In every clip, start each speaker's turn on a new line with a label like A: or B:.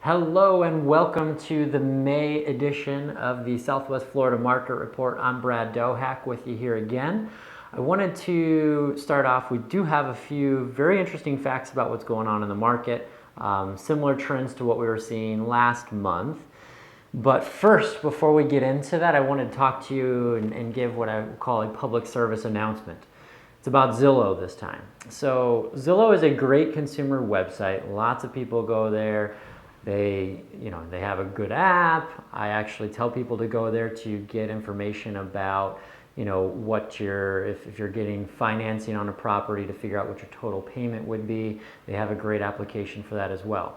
A: Hello and welcome to the May edition of the Southwest Florida Market Report. I'm Brad Dohak with you here again. I wanted to start off, we do have a few very interesting facts about what's going on in the market, similar trends to what we were seeing last month. But first, before we get into that, I wanted to talk to you and give what I call a public service announcement. It's about Zillow this time. So Zillow is a great consumer website. Lots of people go there. They have a good app. I actually tell people to go there to get information about, if you're getting financing on a property, to figure out what your total payment would be. They have a great application for that as well.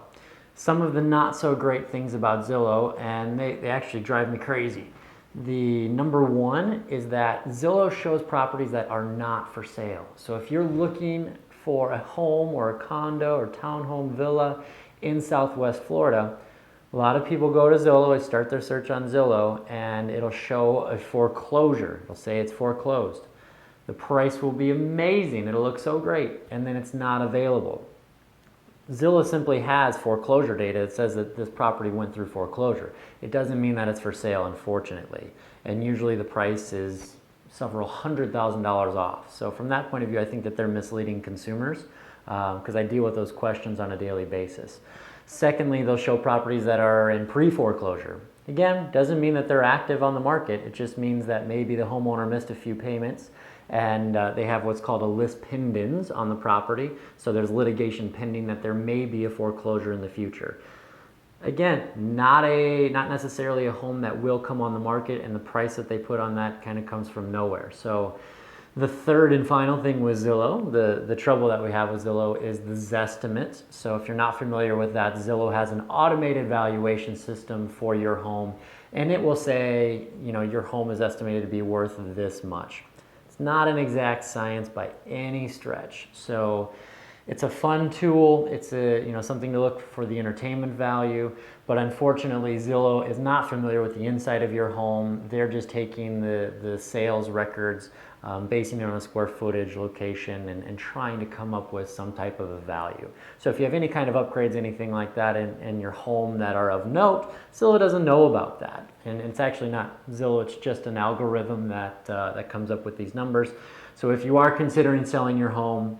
A: Some of the not so great things about Zillow, and they actually drive me crazy. The number one is that Zillow shows properties that are not for sale. So if you're looking for a home or a condo or townhome villa in Southwest Florida, a lot of people go to Zillow, they start their search on Zillow, and it'll show a foreclosure. It'll say it's foreclosed. The price will be amazing, it'll look so great, and then it's not available. Zillow simply has foreclosure data that says that this property went through foreclosure. It doesn't mean that it's for sale, unfortunately. And usually the price is several $100,000 off. So from that point of view, I think that they're misleading consumers because I deal with those questions on a daily basis. Secondly, they'll show properties that are in pre-foreclosure. Again, doesn't mean that they're active on the market. It just means that maybe the homeowner missed a few payments and they have what's called a lis pendens on the property. So there's litigation pending that there may be a foreclosure in the future. Again, not necessarily a home that will come on the market, and the price that they put on that kind of comes from nowhere. So the third and final thing with Zillow, the trouble that we have with Zillow is the Zestimate. So if you're not familiar with that, Zillow has an automated valuation system for your home, and it will say, your home is estimated to be worth this much. It's not an exact science by any stretch. So it's a fun tool. It's something to look for the entertainment value, but unfortunately Zillow is not familiar with the inside of your home. They're just taking the sales records, basing it on a square footage, location, and trying to come up with some type of a value. So if you have any kind of upgrades, anything like that in your home that are of note, Zillow doesn't know about that. And it's actually not Zillow, it's just an algorithm that comes up with these numbers. So if you are considering selling your home,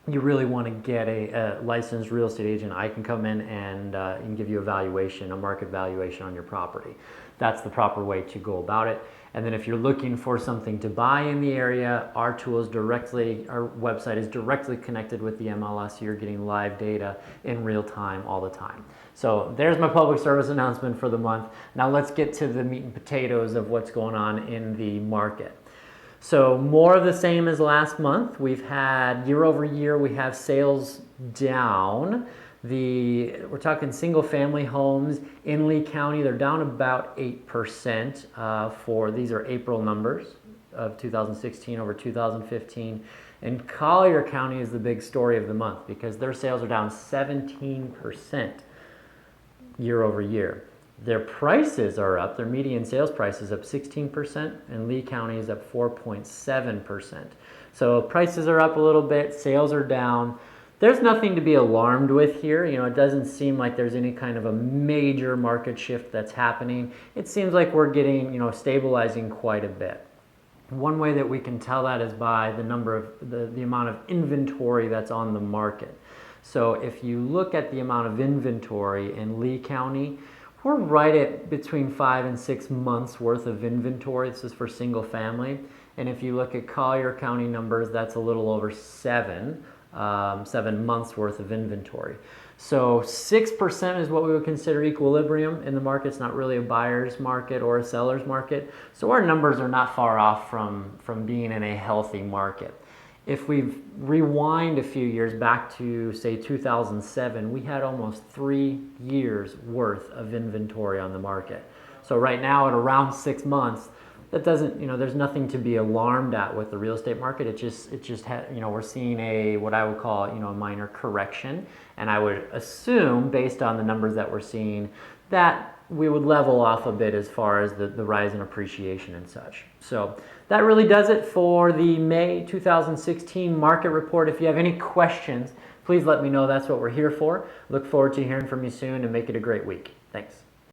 A: you really want to get a licensed real estate agent. I can come in and give you a market valuation on your property. That's the proper way to go about it. And then if you're looking for something to buy in the area, our website is directly connected with the MLS. So you're getting live data in real time all the time. So there's my public service announcement for the month. Now let's get to the meat and potatoes of what's going on in the market. So more of the same as last month. We've had year over year, we have sales down. We're talking single family homes in Lee County, they're down about 8% these are April numbers of 2016 over 2015. And Collier County is the big story of the month because their sales are down 17% year over year. Their prices are up, their median sales price is up 16%, and Lee County is up 4.7%. So prices are up a little bit, sales are down. There's nothing to be alarmed with here. It doesn't seem like there's any kind of a major market shift that's happening. It seems like we're getting, stabilizing quite a bit. One way that we can tell that is by the amount of inventory that's on the market. So if you look at the amount of inventory in Lee County, we're right at between 5 and 6 months worth of inventory. This is for single family. And if you look at Collier County numbers, that's a little over 7 months worth of inventory. So 6% is what we would consider equilibrium in the market. It's not really a buyer's market or a seller's market. So our numbers are not far off from being in a healthy market. If we rewind a few years back to, say, 2007, we had almost 3 years worth of inventory on the market. So right now at around 6 months, that doesn't, there's nothing to be alarmed at with the real estate market. We're seeing what I would call, a minor correction. And I would assume, based on the numbers that we're seeing, that we would level off a bit as far as the rise in appreciation and such. So that really does it for the May 2016 market report. If you have any questions, please let me know. That's what we're here for. Look forward to hearing from you soon, and make it a great week. Thanks.